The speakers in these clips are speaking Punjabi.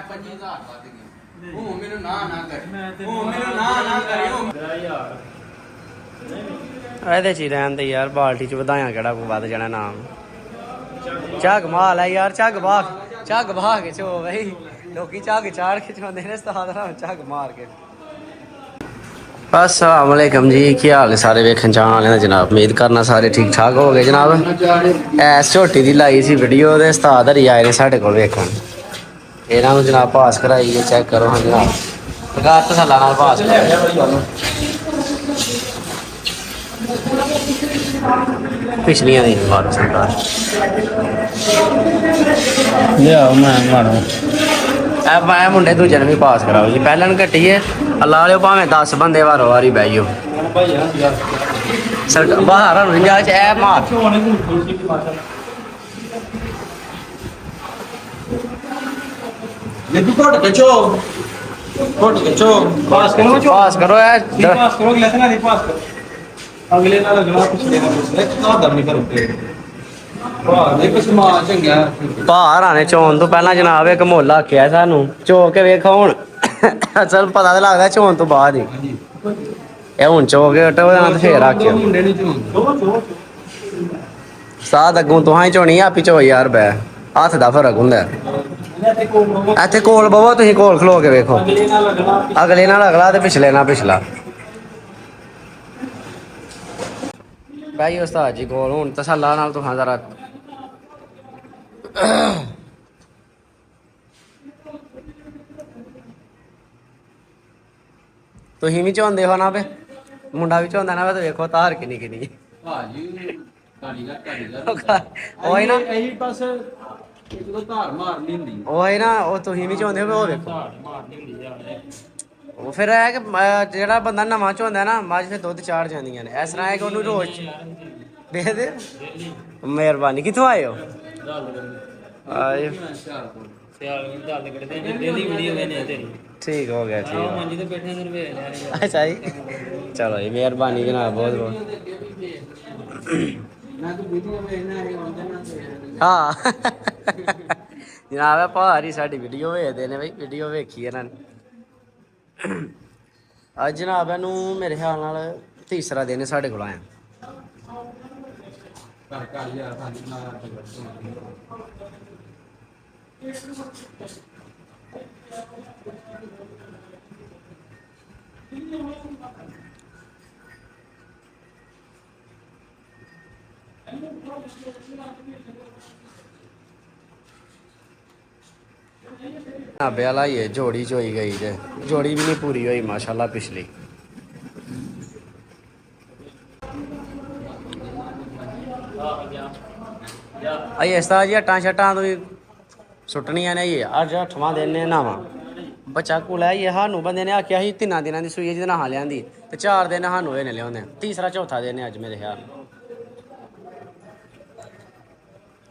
25000 ਵੱਧ ਗਿਆ ਉਹ ਮੈਨੂੰ ਨਾ ਕਰ ਉਹ ਮੈਨੂੰ ਨਾ ਕਰਿਓ ਯਾਰ ਇਹਦੇ ਚ ਹੀ ਰਹਿਣ ਦੇ ਯਾਰ ਬਾਲਟੀ ਚ ਵਧਾਇਆ ਕਿਹੜਾ ਕੋਈ ਵੱਧ ਜਾਣਾ ਨਾਮ ਝੱਗ ਮਾਲ ਹੈ ਯਾਰ ਝੱਗ ਬਾਹ ਕੇ ਚੋ ਬਈ ਲੋਕੀ ਝੱਗ ਚਾੜ ਕੇ ਚੋਂਦੇ ਨੇ ਉਸਤਾਦ ਨਾਲ ਝੱਗ ਮਾਰ ਕੇ अस्सलाम वालेकुम जी की हाल है सारे वेखन चाहने वाले जनाब उम्मीद करना सारे ठीक ठाक हो गए जनाब ऐस झोटी की लाई सी वीडियो ते उस्ताद हरी आए ने साढ़े कोल वेखन इन्हां नूं जनाब पास कराइए चेक करो हाँ जनाब प्रकार तसल्ला नाल पास पिछलियां दी मारो सरकार ਲਿਆ ਮੈਂ ਮਾਰੋ मैं मुंडे दूजे ने भी पास कराओ जी पहले कट्टिए ला लियो भावें 10 बंदे वारो वारी बह जाओ सरकार बाहर रिंजा ऐ मार ये भी कोट खिंचो पास करो ऐ पास करो अगले ना पास करो अगले ना लगना पिछले ना ना दम नहीं करोगे ਭਾਰ ਆਣੇ ਚੋਣ ਤੋਂ ਪਹਿਲਾਂ ਜਨਾਬ ਇੱਕ ਮੁੱਲ ਆਖਿਆ ਸਾਨੂੰ ਚੋ ਕੇ ਵੇਖੋ ਹੁਣ ਅਸਲ ਪਤਾ ਤਾਂ ਲੱਗਦਾ ਚੋਣ ਤੋਂ ਬਾਅਦ ਹੀ ਇਹ ਹੁਣ ਚੋ ਕੇ ਹਟੋ ਜਾਂ ਤੇ ਫੇਰ ਆਖਿਓ ਸਾਦ ਅੱਗੋਂ ਤੁਹਾਂ ਹੀ ਚੋਣੀ ਆਪੀ ਚੋ ਯਾਰ ਬੈ ਹੱਥ ਦਾ ਫਰਕ ਹੁੰਦਾ ਇੱਥੇ ਕੋਲ ਬਵੋ ਤੁਸੀਂ ਕੋਲ ਖਲੋ ਕੇ ਵੇਖੋ ਅਗਲੇ ਨਾਲ ਅਗਲਾ ਤੇ ਪਿਛਲੇ ਨਾਲ ਪਿਛਲਾ ਭਾਈ ਉਸਤਾਦ ਜੀ ਕੋਲ ਹੁਣ ਤਸੱਲਾ ਨਾਲ ਤੁਹਾਂ ਜ਼ਰਾ ਤੁਸੀਂ ਵੀ ਚਾਹੁੰਦੇ ਹੋ ਨਾ ਵੇ ਮੁੰਡਾ ਵੀ ਚਾਹੁੰਦਾ ਨਾ ਵੇ ਤੇ ਵੇਖੋ ਤਾਰ ਕਿੰਨੀ ਕਿੰਨੀ ਭਾਜੀ ਉਹੀ ਨਾ ਇਹੀ ਬਸ ਜਦੋਂ ਧਾਰ ਮਾਰਨੀ ਹੁੰਦੀ ਉਹੀ ਨਾ ਉਹ ਤੁਸੀਂ ਵੀ ਚਾਹੁੰਦੇ ਹੋ ਉਹ ਵੇਖੋ ਧਾਰ ਮਾਰਨੀ ਹੁੰਦੀ ਯਾਰ ਉਹ ਫਿਰ ਇਹ ਕਿ ਜਿਹੜਾ ਬੰਦਾ ਨਵਾਂ ਚਾਹੁੰਦਾ ਨਾ ਮੱਝ ਫਿਰ ਦੁੱਧ ਚਾੜ ਜਾਂਦੀਆਂ ਨੇ ਇਸ ਤਰ੍ਹਾਂ ਹੈ ਕਿ ਉਹਨੂੰ ਰੋਜ਼ ਵੇਖ ਦੇ ਮਿਹਰਬਾਨੀ ਕਿੱਥੋਂ ਆਏ ਹੋ ਆਏ ठीक हो गया ठीक अच्छा जी चलो जी मेहरबानी जनाब बहुत हाँ जनाब भारी साड़ी वीडियो भेजते हैं बई वीडियो वेखी इन्होंने अज जनाब इनू मेरे ख्याल नाल तीसरा दिन साढ़े कोल आया वाला ये जोड़ी चोई गई जे जोड़ी भी नहीं पूरी हुई माशाल्लाह पिछली आई इस तरह जी हट्टां शट्टां तो सुट्टनियां ने ये अज 8वां दिन ने नावां बच्चा कोल है ये सानू बंदे ने आख्या ही 3 दिनां दी सूई जिहदे नहा लियांदी ते 4 दिन सानू होए ने लियाउंदे तीसरा चौथा दिन है अज मेरे ख्याल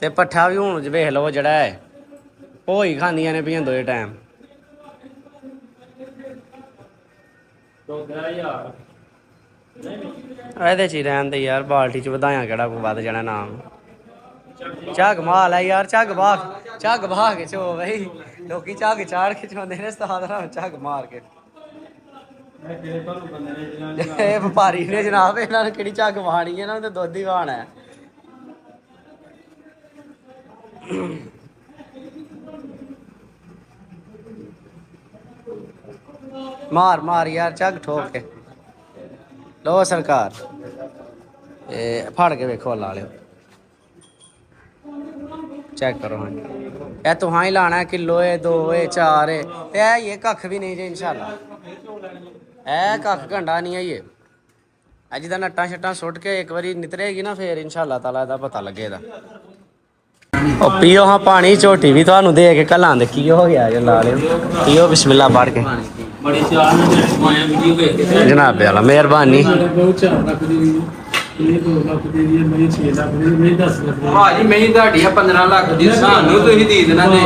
ते पट्ठा भी हुण वेख लवो जेह्ड़ा है ओह ही खांदियां ने पियां दोए टाइम ਇਹਦੇ ਚ ਹੀ ਰਹਿਣ ਦੇ ਯਾਰ ਬਾਲਟੀ ਚ ਵਧਾਇਆ ਕਿਹੜਾ ਕੋਈ ਵੱਧ ਜਾਣਾ ਨਾਮ ਝੱਗ ਮਾਲ ਹੈ ਯਾਰ ਝੱਗ ਬਾਹ ਕੇ ਚੋ ਬਈ ਲੋਕੀ ਝੱਗ ਚਾੜ ਕੇ ਚੋਂਦੇ ਨੇ ਉਸਤਾਦ ਨਾਲ ਝੱਗ ਮਾਰ ਕੇ ਇਹ ਵਪਾਰੀ ਨੇ ਜਨਾਬ ਇਹਨਾਂ ਨੇ ਕਿਹੜੀ ਝੱਗ ਵਾਹਣੀ ਹੈ ਨਾ ਤੇ ਦੁੱਧ ਹੀ ਵਾਹਣਾ ਹੈ मार यार झग ठोक के लो सरकार फड़ के वेखो ला लियो चेक करो हाँ ये तो हाँ ही लाना है किलो है 2 है 4 है तो ये कख भी नहीं जी इंशाल्लाह ए कख घंटा नहीं है ये अज का नट्टा शट्टा सुट के एक बारी नितरेगी ना फिर इंशाल्लाह ताला दा पता लगेगा पियो हाँ पानी झोटी भी थानू दे के कल आंदे की हो गया जो ला लियो पियो बिस्मिल्लाह पढ़ के जनाब वाला मेहरबानी ਭਾਜੀ ਮੈਂ ਤੁਹਾਡੀ 15 ਲੱਖ ਦੀ ਸਾਨੂੰ ਤੁਸੀਂ ਦੇ ਦੇਣਾ ਦੇ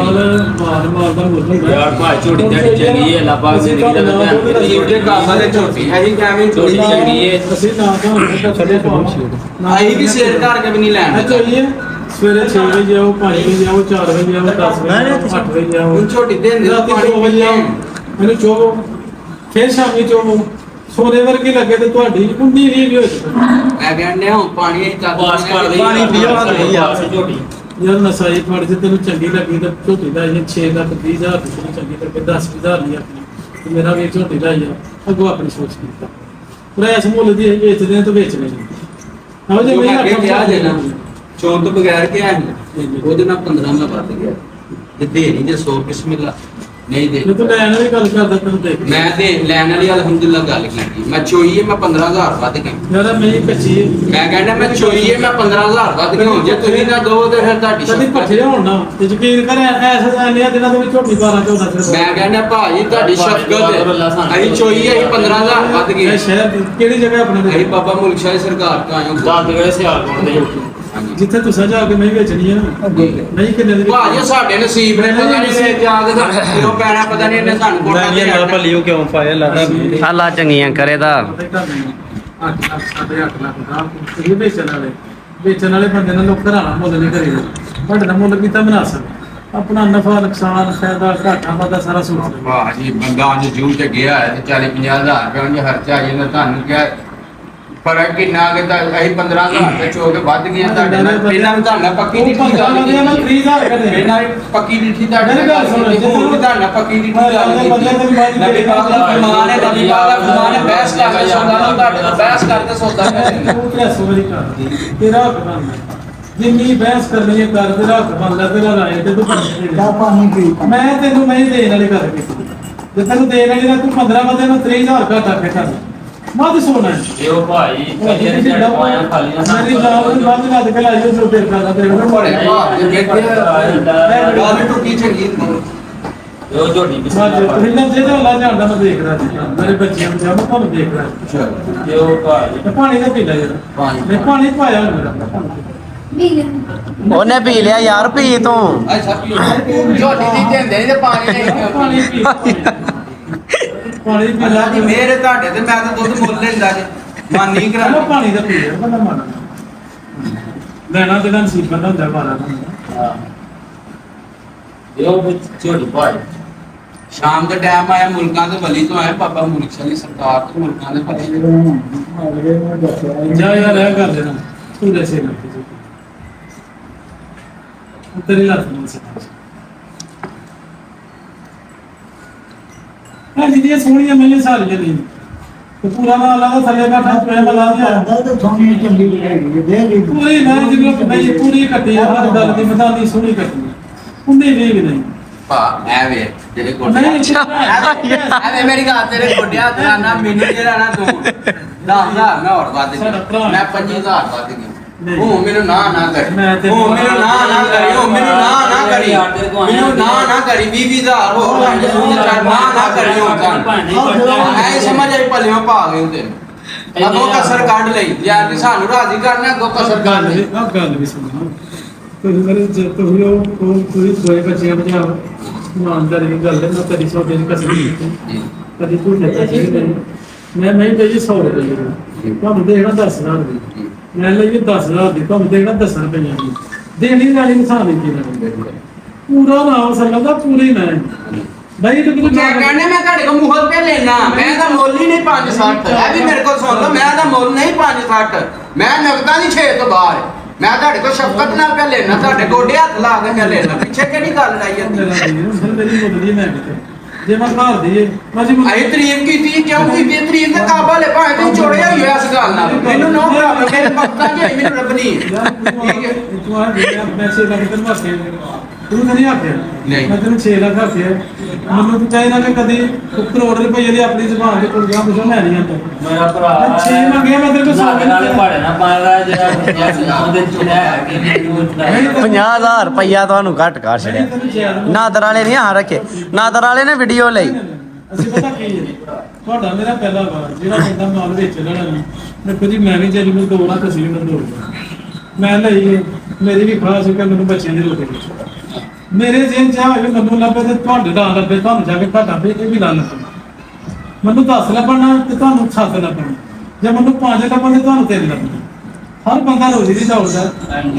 ਯਾਰ ਭਾਈ ਝੋਟੀ ਦੀ ਚੰਗੀ ਹੈ ਲੱਭਾ ਜ਼ਿੰਦਗੀ ਦਾ ਧਿਆਨ ਤੇ ਉਹਦੇ ਕਾਸਾ ਦੇ ਝੋਟੀ ਅਸੀਂ ਕਿਵੇਂ ਝੋਟੀ ਚੰਗੀ ਹੈ ਅਸੀਂ ਨਾ ਤਾਂ ਛੱਡੇ ਤੋਂ ਆਹੀ ਵੀ ਸ਼ੇਅਰ ਕਰਕੇ ਵੀ ਨਹੀਂ ਲੈਣਾ ਸਵੇਰੇ 6 ਵਜੇ ਆਓ, 5 ਵਜੇ ਆਓ, 4 ਵਜੇ ਆਓ, 10 ਵਜੇ ਆਓ, 8 ਵਜੇ ਆਓ, ਹੁਣ ਝੋਟੀ ਦੇ ਦਿੰਦੇ ਰਾਤੀ ਪਾਣੀ 2 ਵਜੇ ਆਓ, ਮੈਨੂੰ ਚੋਵੋ, ਫਿਰ ਸ਼ਾਮੀ ਚੋਵੋ। ਸੋਨੇ ਵਰਗੀ ਲੱਗੇ ਤੇ ਤੁਹਾਡੀ 19-20 ਵੀ ਹੋ ਜਾਵੇ। ਮੈਂ ਕਹਿੰਦੇ ਹਾਂ ਪਾਣੀ ਅਸੀਂ ਚੱਕ ਵਾਸ਼ ਕਰ ਲਈ ਪਾਣੀ ਪੀਓ ਨਹੀਂ ਆ ਝੋਟੀ ਯਾਰ ਨਸਾਈ ਫੜ ਜੇ ਤੈਨੂੰ ਚੰਗੀ ਲੱਗੀ ਤਾਂ ਝੋਟੀ ਦਾ ਇਹ 6,20,000 ਦੀ ਤੈਨੂੰ ਚੰਗੀ ਲੱਗੇ 10,000 ਦੀ ਆਪਣੀ ਤੇ ਮੇਰਾ ਵੀ ਝੋਟੀ ਦਾ ਹੀ ਆ ਅੱਗੋਂ ਆਪਣੀ ਸੋਚ ਕੀਤਾ ਪਰ ਇਸ ਮੁੱਲ ਦੀ ਵੇਚਦੇ ਨੇ ਤਾਂ ਵੇਚਣੇ ਨੇ ਆਹੋ ਜੇ ਜੋ ਮੈਂ ਅੱਗੇ ਕਿਹਾ ਜੇ ਨਾ ਚੋਣ ਤੋਂ ਬਗੈਰ ਕਿਹਾ ਨਹੀਂ ਉਹਦੇ ਨਾਲ 15 ਮੈਂ ਵੱਧ ਗਿਆ ਤੇ ਦੇ ਨਹੀਂ ਜੇ 100 ਬਿਸਮਿਲ੍ਲਾ ਨਹੀਂ ਦੇ ਜੇ ਤੂੰ ਲੈਣ ਵਾਲੀ ਗੱਲ ਕਰਦਾ ਤੈਨੂੰ ਦੇਖ ਮੈਂ ਦੇ ਲੈਣ ਵਾਲੀ ਅਲਹਮਦੁਲਿਲਾ ਗੱਲ ਕੀਤੀ ਮੈਂ ਚੋਈਏ ਮੈਂ 15000 ਵੱਧ ਗਿਆ ਯਾਰ ਮੈਂ ਕੱਚੀ ਮੈਂ ਕਹਿੰਦਾ ਮੈਂ ਚੋਈਏ ਮੈਂ 15000 ਵੱਧ ਗਿਆ ਜੇ ਤੁਸੀਂ ਨਾ ਦੋ ਤੇ ਫਿਰ ਤੁਹਾਡੀ ਕਦੀ ਸ਼ਕਤ ਭੱਠੇ ਹੋਣ ਨਾ ਤੇ ਯਕੀਨ ਕਰ ਐਸੇ ਜਾਣਿਆ ਦਿਨਾਂ ਦੇ ਵਿੱਚ ਝੋਟੀ 12-14 ਸਿਰ ਮੈਂ ਕਹਿੰਦਾ ਭਾਜੀ ਤੁਹਾਡੀ ਸ਼ਕਤ ਅਸੀਂ ਚੋਈਏ ਅਸੀਂ 15000 ਵੱਧ ਗਏ ਇਹ ਸ਼ਹਿਰ ਕਿਹੜੀ ਜਗ੍ਹਾ ਆਪਣੇ ਅਸੀਂ ਦੇ ਬਾਬਾ ਮੁਲਕ ਸ਼ਾਹ ਸਰਕਾਰ ਤੋਂ ਆਏ ਹਾਂ ਦਾਦ ਗਏ ਸਿਆਲਕੋਟ ਦੇ ਹਾਂਜੀ ਜਿੱਥੇ ਤੂੰ ਸਜਾ ਕੇ ਮੈਂ ਵੇਚਣੀ ਹੈ ਨਾ ਨਹੀਂ ਕਿੰਨੇ ਦੇ ਭਾਜੀ ਸਾਡੇ ਨਸੀਬ ਨੇ ਪਤਾ ਨਹੀਂ ਨੇ ਜਾ ਕੇ ਕਿਉਂ ਪੈਣਾ ਪਤਾ ਨਹੀਂ ਇਹਨੇ ਸਾਨੂੰ ਕੋਟਾ ਦੇ ਭੱਲਿਓ ਕਿਉਂ ਪਾਇਆ ਲਾਦਾ ਅੱਲਾ ਚੰਗੀਆਂ ਕਰੇ ਦਾ 8 ਲੱਖ 8.5 ਲੱਖ ਦਾ ਇਹ ਵੇਚਣ ਵਾਲੇ ਬੰਦੇ ਨਾਲ ਲੋਕ ਘਰਾਣਾ ਮੁੱਲ ਨਹੀਂ ਕਰੇਗਾ ਤੁਹਾਡੇ ਨਾਲ ਮੁੱਲ ਕੀਤਾ ਮੁਨਾਸਬ ਆਪਣਾ ਨਫਾ ਨੁਕਸਾਨ ਫਾਇਦਾ ਘਾਟਾ ਵਾਧਾ ਸਾਰਾ ਸੋਚ ਭਾਜੀ ਬੰਦਾ ਅੱਜ ਜੂ ਤੇ ਗਿਆ ਹੈ ਤੇ 40-50 ਹਜ਼ਾਰ ਰੁਪਏ ਉਹਨੇ ਖਰਚਾ ਆ ਜਾਂਦਾ ਤੁਹਾਨੂੰ ਕਿਹਾ ਫਰਕ ਕਿੰਨਾ ਕਿ ਤਾਂ ਅਸੀਂ 15000 ਰੁਪਏ ਚੋ ਕੇ ਵੱਧ ਗਏ ਤੁਹਾਡੇ ਨਾਲ ਪਹਿਲਾਂ ਵੀ ਤੁਹਾਡਾ ਪੱਕੀ ਨਹੀਂ ਠੀਕ ਗੱਲ ਕੀਤੀ ਮੈਂ 30000 ਕੱਢੇ ਪਹਿਲਾਂ ਵੀ ਪੱਕੀ ਨਹੀਂ ਠੀਕ ਤੁਹਾਡੇ ਮੇਰੀ ਗੱਲ ਸੁਣੋ, ਹੁਣ ਵੀ ਤੁਹਾਡਾ ਪੱਕੀ ਨਹੀਂ ਠੀਕ ਗੱਲ ਕੀਤੀ ਨਬੀ ਪਾਕ ਦਾ ਫਰਮਾਨ ਹੈ ਨਬੀ ਪਾਕ ਦਾ ਫਰਮਾਨ ਹੈ ਬਹਿਸ ਕਰਕੇ ਸੌਦਾ ਨਹੀਂ ਤੁਹਾਡੇ ਨਾਲ ਬਹਿਸ ਕਰਕੇ ਸੌਦਾ ਕਰੇ ਤੂੰ ਕਿਹੜਾ ਸੋਰੀ ਕਰ ਤੇਰਾ ਹੱਕ ਬਣਦਾ ਜਿੰਨੀ ਬਹਿਸ ਕਰਨੀ ਹੈ ਕਰ ਤੇਰਾ ਹੱਕ ਬਣਦਾ ਤੇਰਾ ਰਾਏ ਤੇ ਤੂੰ ਪਾਣੀ ਪੀ ਮੈਂ ਤੈਨੂੰ ਨਹੀਂ ਦੇਣ ਵਾਲੀ ਗੱਲ ਕੀਤੀ ਜੇ ਤੈਨੂੰ ਦੇਣ ਵਾਲੀ ਨਾ ਤੂੰ 15 ਬੰਦੇ ਨੂੰ 3000 ਘਾਟਾ ਫੇਟਾ ਮੱਧ ਸੋਨਾ ਇਹੋ ਭਾਈ ਕਦੇ ਰਿਜ਼ਲਟ ਪਾਇਆ ਖਾਲੀ ਨਾ ਮੇਰੀ ਜਾਨ ਨੂੰ ਵੱਧ ਲੱਗ ਕੇ ਲਾਈਓ ਸੋ ਤੇਰੇ ਦਾ ਤੇਰੇ ਕੋਲ ਬੜੇ ਭਾਗ ਦੇ ਬੈਠੇ ਗੱਲ ਟੁੱਕੀ ਚੰਗੀ ਇਹੋ ਝੋਟੀ ਮੈਂ ਕਿਸਮ ਤੁਸੀਂ ਨਾ ਜਿਹਦੇ ਵੱਲ ਜਾਂਦਾ ਮੈਂ ਦੇਖ ਰਿਹਾ ਸੀ ਮੇਰੇ ਬੱਚਿਆਂ ਨੂੰ ਮੈਂ ਤੁਹਾਨੂੰ ਦੇਖ ਰਿਹਾ ਸੀ ਇਹੋ ਭਾਈ ਤੇ ਪਾਣੀ ਦਾ ਪੀ ਲੈ ਜਰਾ ਪਾਣੀ। ਪਾਣੀ ਪਾਇਆ ਮੇਰਾ ਉਹਨੇ ਪੀ ਲਿਆ ਯਾਰ ਪੀ ਤੂੰ ਅੱਛਾ ਝੋਟੀ ਦੀ ਦਿੰਦੇ ਨਹੀਂ ਤੇ ਪਾਣੀ ਨਹੀਂ ਪਾਣੀ ਪੀ ਪਾਣੀ ਪੀ ਅੱਲਾ ਦੀ ਮਿਹਰ ਹੈ ਤੁਹਾਡੇ ਤੇ ਮੈਂ ਤਾਂ ਦੁੱਧ ਮੁੱਲ ਲੈਂਦਾ ਜੀ ਮਨ ਨਹੀਂ ਚਲੋ ਕਰਾਂਗਾ ਪਾਣੀ ਦਾ ਪੀ ਲਿਆ ਬੰਦਾ ਮਾਨਾ ਲੈਣਾ ਤੇ ਨਸੀਬ ਬੰਦਾ ਹੁੰਦਾ ਬਾਰਾ ਇਹੋ ਝੋਟੀ ਭਾਈ ਸ਼ਾਮ ਦਾ ਟਾਈਮ ਆਇਆ ਮੁਲਕਾਂ ਦੇ ਵਲੀ ਤੋਂ ਆਏ ਬਾਬਾ ਮੁਲਕ ਸ਼ਾਹ ਸਰਕਾਰ ਤੋਂ ਮੁਲਕਾਂ ਦੇ ਵਲੀ ਜਾ ਯਾਰ ਇਹ ਕਰ ਦੇਣਾ ਤੂੰ ਦੱਸੇ ਨਾ ਤੇਰੀ ਲੱਤ ਨੂੰ ਸੇ ਹਾਂ ਜਿਹਦੀਆਂ ਸੋਹਣੀਆਂ ਮੈਨੂੰ ਸਾਰੀਆਂ ਨਹੀਂ ਤੇ ਪੂਰਾ ਨਾ ਅੱਲਾ ਦਾ ਥੱਲੇ ਬੈਠਾ ਪ੍ਰੇਮ ਅੱਲਾ ਦਾ ਤਾਂ ਸੋਹਣੀ ਚੰਗੀ ਹੈਗੀ ਹੈ ਦੇ ਲਈ ਪੂਰੀ ਮੈਂ ਜਿਵੇਂ ਨਹੀਂ ਪੂਰੀ ਕੱਟੀ ਆ ਹਰ ਗੱਲ ਦੀ ਮਦਾਨੀ ਸੋਹਣੀ ਕੱਟੀ ਹੁੰਦੀ ਵੀ ਨਹੀਂ ਭਾ ਐਵੇਂ ਜਿਹੜੇ ਗੋਡੇ ਨਹੀਂ ਐਵੇਂ ਮੇਰੀ ਗੱਲ ਤੇਰੇ ਗੋਡਿਆਂ ਤੇ ਨਾ ਮੈਨੂੰ ਜਿਹੜਾ ਨਾ ਤੂੰ 10000 ਮੈਂ ਹੋਰ ਵੱਧ ਗਿਆ ਮੈਂ 25000 ਵੱਧ ਗਿਆ ਉਹ ਮੈਨੂੰ ਨਾ ਕਰੀ ਉਹ ਮੈਨੂੰ ਨਾ ਕਰੀ ਉਹ ਮੈਨੂੰ ਨਾ ਕਰੀ ਮੈਨੂੰ ਨਾ ਕਰੀ 20000 ਹੋਰ ਨਾ ਕਰੀ ਉਹ ਐ ਸਮਝ ਆਈ ਭਲਿਓ ਪਾ ਗਏ ਹੁੰਦੇ ਅੱਗੋਂ ਕਸਰ ਕੱਢ ਲਈ ਯਾਰ ਕਿ ਸਾਨੂੰ ਰਾਜ਼ੀ ਕਰਨਾ ਅੱਗੋਂ ਕਸਰ ਕੱਢ ਲਈ ਗੱਲ ਵੀ ਸੁਣੋ ਤੁਸੀਂ ਮੇਰੇ ਤੁਸੀਂ ਉਹ ਕੋਈ ਦੋਏ ਬੱਚਿਆਂ ਬਚਾਓ ਇਮਾਨਦਾਰੀ ਦੀ ਗੱਲ ਹੈ ਮੈਂ ਤੇਰੀ ਸੌਦੇ ਦੀ ਕਸਰ ਨਹੀਂ ਕੀਤੀ ਕਦੀ ਤੂੰ ਨਹੀਂ ਕੀਤੀ ਮੈਂ ਤੇ ਜੀ 100 ਰੁਪਏ ਤੁਹਾਨੂੰ ਦੇਣਾ 10,000 ਦੀ ਮੈਂ ਲਈ 10,000 ਦੀ ਤੁਹਾਨੂੰ ਦੇਣਾ 10 ਰੁਪਏ ਦੀ ਦੇਣੀ ਵਾਲੀ ਇਨਸਾਨ ਦੀ ਪੂਰਾ ਨਾਮ ਸਰਲ ਦਾ ਪੂਰੇ ਨਾ ਭਾਈ ਤੂੰ ਮੈਂ ਕਹਿੰਦਾ ਮੈਂ ਤੁਹਾਡੇ ਕੋਲ ਮੁਹਰ ਤੇ ਲੈਣਾ ਮੈਂ ਤਾਂ ਮੁੱਲ ਹੀ ਨਹੀਂ 560 ਇਹ ਵੀ ਮੇਰੇ ਕੋਲ ਸੁਣ ਲਓ ਮੈਂ ਤਾਂ ਮੁੱਲ ਨਹੀਂ 560 ਮੈਂ ਨਗਦਾਂ ਦੀ 6 ਤੋਂ ਬਾਹਰ ਮੈਂ ਤੁਹਾਡੇ ਕੋਲ ਸ਼ਫਕਤ ਨਾਲ ਪਿਆ ਲੈਣਾ ਤੁਹਾਡੇ ਗੋਡੇ ਹੱਥ ਲਾ ਕੇ ਮੈਂ ਲੈਣਾ ਪਿੱਛੇ ਕਿਹੜੀ ਗੱਲ ਲਾਈ ਜਾਂਦੀ ਮੇਰੀ ਮੁੱਦਲੀ ਮੈਂ ਜੇ ਮੈਂ ਘਰ ਦੀ ਮੈਂ ਜੀ ਅਸੀਂ ਤਾਰੀਫ ਕੀਤੀ ਕਿਉਂ ਕੀਤੀ ਤਾਰੀਫ ਦਾ ਕਾਬਲ ਹੈ ਭਾਵੇਂ ਤੁਸੀਂ ਚੋੜਿਆ ਹੀ ਹੋਇਆ ਇਸ ਗੱਲ ਨਾਲ ਮੈਨੂੰ ਨੋ ਬਰਾਬਰ ਮੇਰੇ ਪੱਕਾ ਜੇ ਮੈਨੂੰ ਰੱਬ ਨਹੀਂ ਠੀਕ ਹੈ ਤੂੰ ਆ ਗਿਆ ਪੈਸੇ ਲੱਗ ਤੈਨੂੰ ਆਖਿਆ ਤੂੰ ਨਹੀਂ ਆਖਿਆ ਨਹੀਂ। ਮੈਂ ਤੈਨੂੰ 6 ਲੱਖ ਆਖਿਆ ਮੈਨੂੰ ਤੂੰ ਚਾਹੀਦਾ ਕਿ ਕਦੀ ਕਰੋੜ ਰੁਪਏ ਦੀ ਆਪਣੀ ਜ਼ਬਾਨ ਤੇ ਕੋਲ ਗਿਆ ਪੁੱਛੋ ਮੈਂ ਨਹੀਂ ਆਂਦਾ ਮੇਰਾ ਭਰਾ ਮੈਂ 6 ਮੰਗਿਆ ਮੈਂ ਤੇਰੇ ਕੋਲ 100 ਨਾਲੇ ਪਾੜੇ ਨਾ ਪਾਇਆ ਜਿਹੜਾ ਉਹਦੇ ਚੁਣਿਆ ਹੈ ਕਿ ਮੈਨੂੰ 50,000 ਰੁਪਈਆ ਤੁਹਾਨੂੰ ਘੱਟ ਕਰ ਛੜਿਆ ਨਾਦਰ ਵਾਲੇ ਨਹੀਂ ਆ ਰੱਖੇ ਨਾਦਰ ਵਾਲੇ ਨੇ ਵੀਡੀਓ ਲਈ ਅਸੀਂ ਪਤਾ ਕੀ ਹੈ ਤੁਹਾਡਾ ਮੇਰਾ ਪਹਿਲਾ ਵਾਰ ਜਿਹੜਾ ਬੰਦਾ ਮਾਲ ਵੇਚ ਲੈਣਾ ਨਾ ਮੈਂ ਕਦੀ ਮੈਂ ਵੀ ਜੇ ਮੈਨੂੰ ਦੋਣਾ ਤੁਸੀਂ ਮੈਨੂੰ ਦੋ ਮੈਂ ਲਈ ਮੇਰੀ ਵੀ ਖਾਸ ਹੈ ਕਿ ਮੈਨੂੰ ਬੱਚਿਆਂ ਦੀ ਰੋਟੀ ਮੇਰੇ ਜੇਨ ਚਾਹ ਵੀ ਮੈਨੂੰ ਲੱਭੇ ਤੇ ਤੁਹਾਡੇ ਦਾ ਲੱਭੇ ਤੁਹਾਨੂੰ ਜਾ ਕੇ ਘਾਟਾ ਪਏ ਇਹ ਵੀ ਲਾ ਲੱਭਣਾ ਮੈਨੂੰ 10 ਲੱਭਣਾ ਤੇ ਤੁਹਾਨੂੰ 7 ਲੱਭਣਾ ਜੇ ਮੈਨੂੰ 5 ਲੱਭਣਾ ਤੇ ਤੁਹਾਨੂੰ 3 ਲੱਭਣਾ ਹਰ ਬੰਦਾ ਰੋਜ਼ੀ ਦੀ ਦੌੜਦਾ,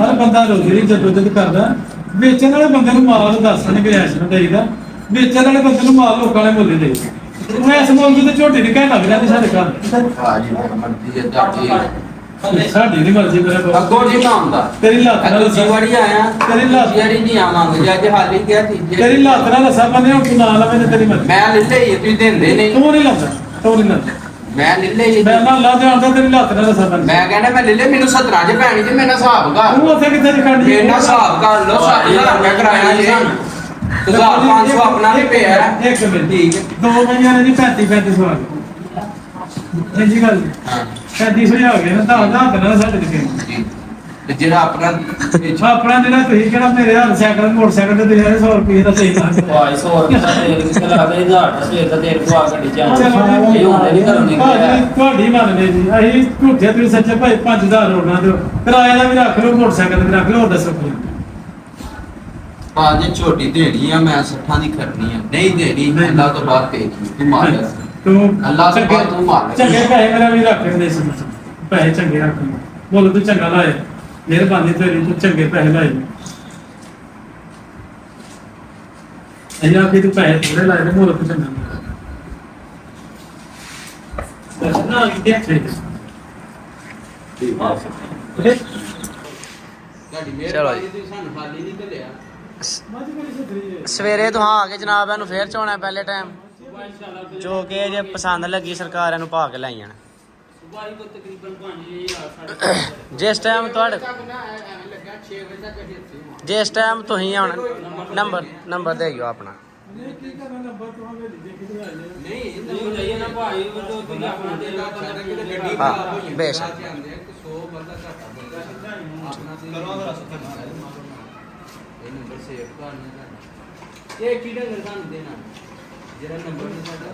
ਹਰ ਬੰਦਾ ਰੋਜ਼ੀ ਦੀ ਜਦੋਜਦ ਕਰਦਾ। ਵੇਚਣ ਵਾਲੇ ਬੰਦੇ ਨੂੰ ਮਾਲ ਦੱਸਣ ਗੈਸ ਨੂੰ ਦੇਈਦਾ, ਵੇਚਣ ਵਾਲੇ ਬੰਦੇ ਨੂੰ ਮਾਲ ਲੋਕਾਂ ਨੇ ਮੁੱਲ ਦੇਈਦਾ। ਹੁਣ ਇਸ ਮੁੱਲ ਤੇ ਝੋਟੀ ਦੀ ਕਹਿ ਲੱਗ ਜਾਂਦੀ ਸਾਡੇ ਘਰ। ਭਾਜੀ ਮਰਦੀ ਹੈ ਤੁਹਾਡੀ ਸਾਡੀ ਨਹੀਂ ਮਰਜ਼ੀ ਮੇਰੇ ਕੋਲ। ਅੱਗੋਂ ਨਹੀਂ ਆਉਂਦਾ ਤੇਰੀ ਲੱਤ ਨਾਲ ਦੂਜੀ ਵਾਰੀ ਆਇਆ ਤੇਰੀ ਲੱਤ ਜਿਹੜੀ ਨਹੀਂ ਆਵਾਂਗੇ ਜੇ ਅੱਜ ਹਾਲੀ ਗਿਆ ਤੀਜੇ ਤੇਰੀ ਲੱਤ ਨਾਲ ਲੱਸਾ ਬੰਨੇ ਹੁਣ ਤੂੰ ਨਾ ਲਵੇਂ ਤੇ ਤੇਰੀ ਮਰਜ਼ੀ। ਮੈਂ ਲੈ ਲਈ ਤੁਸੀਂ ਦਿੰਦੇ ਨਹੀਂ ਤੂੰ ਨਹੀਂ ਲਾਉਂਦਾ, ਤੂੰ ਨਹੀਂ ਲਾਉਂਦਾ। ਮੈਂ ਲੈ ਲਈ ਮੈਂ ਨਾ ਲਾ ਜਾਣਦਾ ਤੇਰੀ ਲੱਤ ਨਾਲ ਲੱਸਾ ਬੰਨੇ। ਮੈਂ ਕਹਿੰਦਾ ਮੈਂ ਲੈ ਲੈ ਮੈਨੂੰ 17 ਚ ਪੈਣੀ ਤੇ ਮੇਰਾ ਹਿਸਾਬ ਕਰ ਤੂੰ ਉੱਥੇ ਕਿੱਥੇ ਰਖਾਂਡੀ? ਮੇਰਾ ਹਿਸਾਬ ਕਰ ਲਓ 7000 ਰੁਪਏ ਕਰਾਇਆ ਜੀ 1500 ਆਪਣਾ ਵੀ ਪਿਆ ਇੱਕ ਮਿੰਟ ਠੀਕ ਹੈ ਦੋ ਮਹੀਨਿਆਂ ਨੇ ਜੀ 3500 ਆ ਗਏ। ਇਹ ਜੀ ਗੱਲ ਹਾਂ 3500 ਆ ਗਏ ਨਾ ਤਾਂ ਨਾ ਸਾਡੇ ਤੇ ਜੀ ਤੇ ਜਿਹੜਾ ਆਪਣਾ ਆਪਣਾ ਜਿਹੜਾ ਤੁਸੀਂ ਕਿਹੜਾ ਮੇਰੇ ਹੱਥ ਸਾਈਕਲ ਮੋਟਰਸਾਈਕਲ ਤੇ ਤੁਸੀਂ 100 ਰੁਪਏ ਦਾ ਸਹੀ ਨਾ ਭਾਈ 100 ਰੁਪਏ ਦਾ ਤੇਲ ਕਿੱਥੇ ਲੱਗਦਾ 1000 ਦਾ ਸਵੇਰ ਦਾ ਤੇਲ ਪਵਾ ਗੱਡੀ ਚ ਆਉਣਾ। ਇਹ ਹੁੰਦੇ ਨਹੀਂ ਘਰੋਂ ਨਿਕਲਿਆ। ਤੁਹਾਡੀ ਮੰਨਦੇ ਜੀ ਅਸੀਂ ਝੂਠੇ ਤੁਸੀਂ ਸੱਚੇ ਭਾਈ 5000 ਰੋਣਾ ਦਿਓ, ਕਿਰਾਏ ਦਾ ਵੀ ਰੱਖ ਲਓ, ਮੋਟਰਸਾਈਕਲ ਦਾ ਵੀ ਰੱਖ ਲਓ, ਹੋਰ ਦੱਸੋ ਕੀ? ਬਾਜੀ ਛੋਟੀ ਦੇਣੀ ਆ ਮੈਂ 60 ਦੀ ਖੜਨੀ ਆ ਨਹੀਂ ਦੇਣੀ ਅੱਲਾ ਤੋਂ ਬਾਅਦ ਪੇਜੀ ਤੂੰ ਮਾਰ ਤੂੰ ਅੱਲਾ ਤੋਂ ਬਾਅਦ ਤੂੰ ਮਾਰ ਚੰਗੇ ਪੈਸੇ ਮੇਰਾ ਵੀ ਰੱਖ ਲੈਂਦੇ ਸੀ, ਪੈਸੇ ਚੰਗੇ ਰੱਖ ਲੈ, ਬੋਲ ਤੂੰ ਚੰਗਾ ਲਾਏ, ਮਿਹਰਬਾਨੀ ਤੇਰੀ, ਤੂੰ ਚੰਗੇ ਪੈਸੇ ਲਾਏ। ਅਸੀਂ ਆਖੀ ਤੂੰ ਪੈਸੇ ਥੋੜੇ ਲਾਏ ਨੇ, ਬੋਲ ਤੂੰ ਚੰਗਾ ਨਾ ਕਿੱਥੇ ਤੁਹਾਡੀ ਮਿਹਰਬਾਨੀ ਤੁਸੀਂ ਸਾਨੂੰ ਖਾਲੀ ਨਹੀਂ ਘੱਲਿਆ ਸਵੇਰੇ ਤੋਂ ਆ ਕੇ ਜਨਾਬ ਇਹਨੂੰ ਫੇਰ ਚੋਣਾ ਪਹਿਲੇ ਟਾਈਮ ਜੋ ਕਿ ਜੇ ਪਸੰਦ ਲੱਗੀ ਸਰਕਾਰ ਇਹਨੂੰ ਪਾ ਕੇ ਲੈ ਜਾਣ। ਸੁਬਾਹੀ ਕੋ ਤਕਰੀਬਨ 5000 ਜਿਸ ਟਾਈਮ ਤੁਹਾਡੇ ਲੱਗਾ 6 ਵਜੇ ਤੱਕ ਅਸੀਂ ਇੱਥੇ ਹਾਂ ਜਿਸ ਟਾਈਮ ਤੁਸੀਂ ਹੁਣ ਨੰਬਰ ਦੇ ਦਿਓ ਆਪਣਾ। ਕੀ ਕਰਨਾ ਨੰਬਰ ਤੋਂ ਹਵੇਲੀ ਦੇ ਕਿਤੇ ਆ ਜਾਏ। ਨਹੀਂ ਨਹੀਂ ਨਾ ਭਾਈ ਉਹ ਤੋਂ ਤੁਸੀਂ ਆਪਣਾ ਦੇ ਗੱਡੀ ਹਾਂ, ਖਰਾਬ ਹੋਈ ਬੇਸ਼ੱਕ। ਜਾਂਦੇ 100 ਬੰਦਾ ਘੱਟ ਆਪਣਾ ਤੇ ਕਰਵਾ ਦਾ ਇਹ ਨੰਬਰ ਸੇਵ ਕਰਨਾ ਤੁਹਾਡਾ ਇਹ ਕਿਹੜਾ ਸਾਨੂੰ ਦੇਣਾ ਜਿਹੜਾ ਨੰਬਰ ਨਹੀਂ ਸਾਡਾ